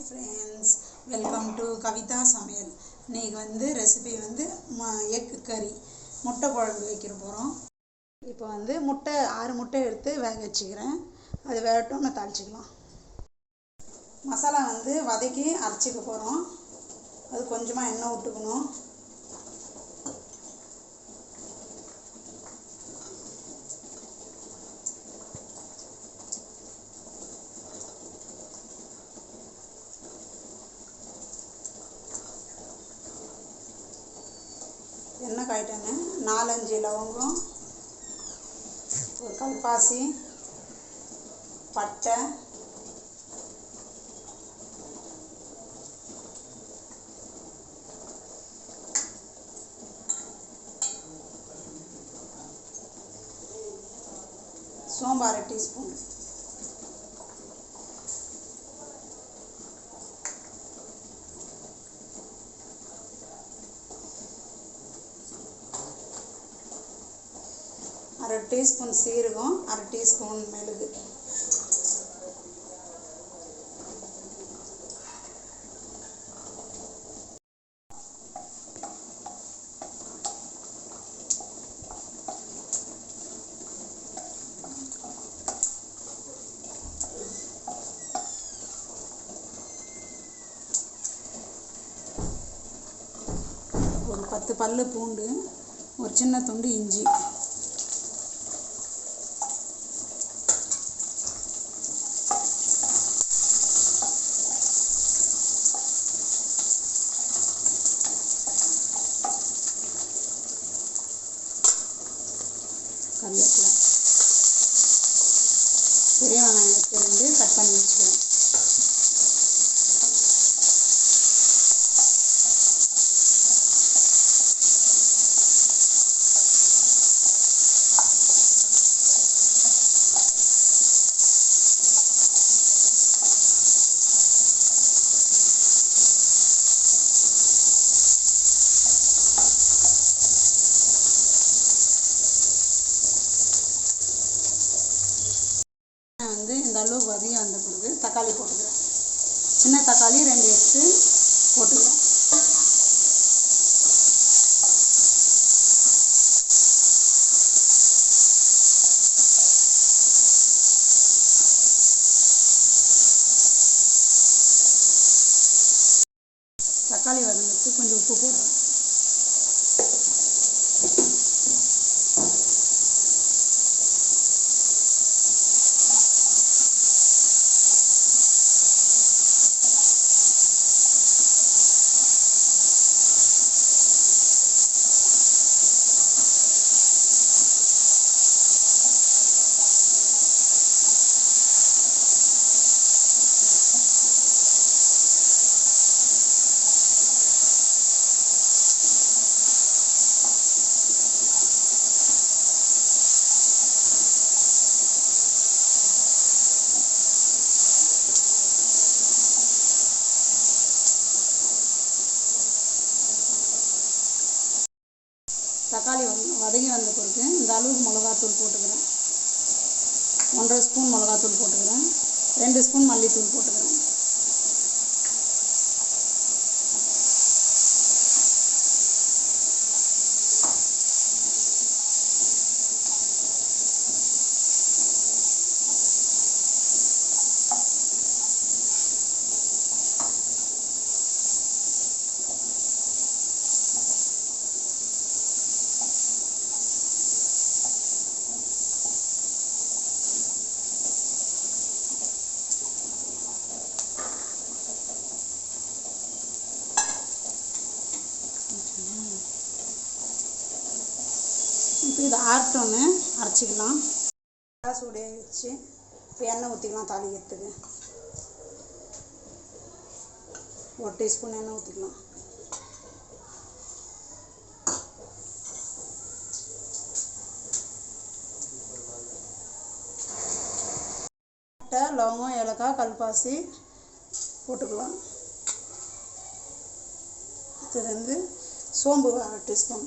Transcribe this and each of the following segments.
Friends, welcome to Kavitha சமையல். இன்றைக்கி recipe egg கறி முட்டை குழம்பு வைக்க போகிறோம். இப்போ முட்டை 6 முட்டை எடுத்து வேக வச்சுக்கிறேன். அது வேகட்டும், தாளிச்சிக்கலாம். மசாலா வதக்கி அரைச்சிக்க போகிறோம். அது கொஞ்சமாக எண்ணெய் விட்டுக்கணும். எண்ணெய் காயிட்டேன்னு 4-5 லவங்கம், ஒரு கல்பாசி, பட்டை, சோம்பு 1/2 டீஸ்பூன், அரை டீஸ்பூன் சீரகம், 1/2 டீஸ்பூன் மிளகு, ஒரு 10 பல்லு பூண்டு, ஒரு சின்ன துண்டு இஞ்சி, கருவேப்பிலை, பெரிய வெங்காயம் 2 கட் பண்ணி வச்சுக்கிறேன். இந்த அளவுக்கு வதங்கி வந்த பிறகு தக்காளி போட்டுக்கிறேன். சின்ன தக்காளி 2 எடுத்து போட்டுக்கிறேன். தக்காளி வதங்கிறதுக்கு கொஞ்சம் உப்பு போடுறேன். தக்காளி வதங்கி வந்த பிறகு இந்த அளவுக்கு மிளகாத்தூள் போட்டுக்கிறேன். 1.5 ஸ்பூன் மிளகாத்தூள் போட்டுக்கிறேன். 2 ஸ்பூன் மல்லித்தூள் போட்டுக்கிறேன். இப்போ இதை ஆறட்டோன்னு அரைச்சிக்கலாம். கேஸ் உடைய வச்சு இப்போ எண்ணெய் ஊற்றிக்கலாம். தாளிக்கிறதுக்கு 1 டீஸ்பூன் எண்ணெய் ஊற்றிக்கலாம். பட்டை, லவங்கம், ஏலக்காய், கல்பாசி போட்டுக்கலாம். இது சோம்பு 1/2 டீஸ்பூன்,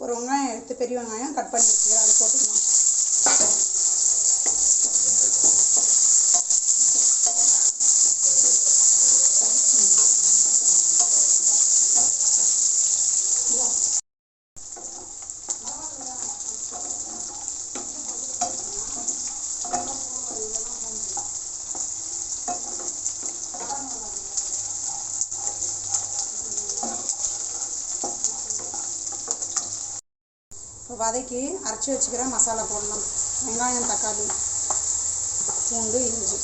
ஒரு வெங்காயம் எடுத்து பெரிய வெங்காயம் கட் பண்ணி வச்சுக்கிறேன். அது போட்டுக்கலாம். இப்போ வதக்கி அரைச்சி வச்சுக்கிற மசாலா போடணும். வெங்காயம், தக்காளி, பூண்டு, இஞ்சி.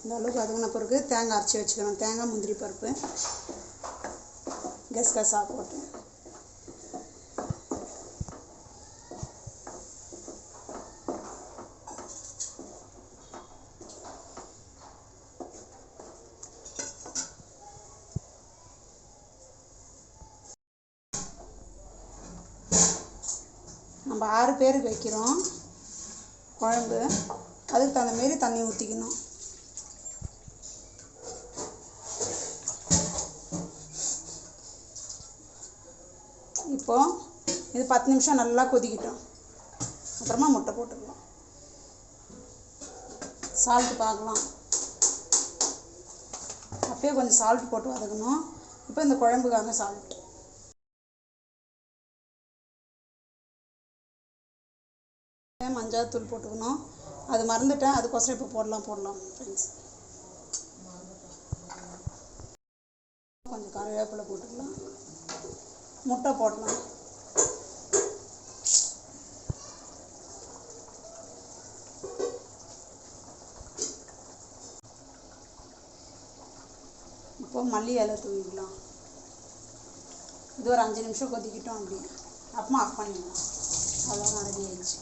இந்த அளவுக்கு வதங்கின பிறகு தேங்காய் அரைச்சி வச்சுக்கணும். தேங்காய், முந்திரி பருப்பு, கசகசா போட்டு நம்ம 6 பேருக்கு வைக்கிறோம் குழம்பு. அதுக்கு தகுந்த மாரி தண்ணி ஊற்றிக்கணும். இப்போது இது 10 நிமிஷம் நல்லா கொதிக்கிட்டோம். அப்புறமா முட்டை போட்டுக்கலாம். சால்ட்டு பார்க்கலாம். அப்பயே கொஞ்சம் சால்ட் போட்டு வதக்கணும். இப்போ இந்த குழம்புக்காக சால்ட்டு. மஞ்சள் தூள் போட்டுக்கணும். அது மறந்துட்டேன், அதுக்கோசரம் இப்போ போடலாம் ஃப்ரெண்ட்ஸ். கொஞ்சம் கருவேப்பிலை போட்டுக்கலாம். முட்டை போடலாம். இப்போ மல்லி இலை தூவிக்கலாம். இது ஒரு 5 நிமிஷம் கொதிக்கிட்டோம். அப்படி அப்புறமா ஆஃப் பண்ணிடலாம். அவ்வளோதான், ரெடி ஆயிடுச்சு.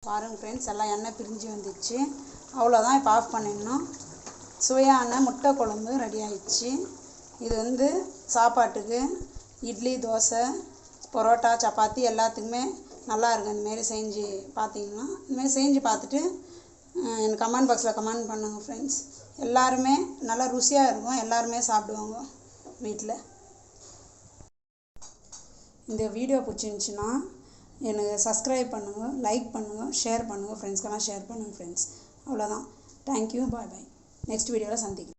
பாருங்கள் ஃப்ரெண்ட்ஸ், எல்லாம் எண்ணெய் பிரிஞ்சு வந்துடுச்சு. அவ்வளோதான், இப்போ ஆஃப் பண்ணிடணும். சுவையான முட்டை குழம்பு ரெடி ஆயிடுச்சு. இது வந்து சாப்பாட்டுக்கு, இட்லி, தோசை, பரோட்டா, சப்பாத்தி எல்லாத்துக்குமே நல்லா இருக்கும். இந்தமாரி செஞ்சு பார்த்தீங்கன்னா, இந்தமாரி செஞ்சு பார்த்துட்டு எனக்கு கமெண்ட் பாக்ஸில் கமெண்ட் பண்ணுங்கள் ஃப்ரெண்ட்ஸ். எல்லாருமே நல்லா ருசியாக இருக்கும். எல்லாருமே சாப்பிடுவாங்க வீட்டில். இந்த வீடியோ பிடிச்சிருந்துச்சின்னா எனக்கு சப்ஸ்கிரைப் பண்ணுங்கள், லைக் பண்ணுங்கள், ஷேர் பண்ணுங்கள். ஃப்ரெண்ட்ஸ்க்கெல்லாம் ஷேர் பண்ணுங்கள் ஃப்ரெண்ட்ஸ். அவ்வளோதான். தேங்க்யூ, பாய் பாய். நெக்ஸ்ட் வீடியோவில் சந்திக்கிறேன்.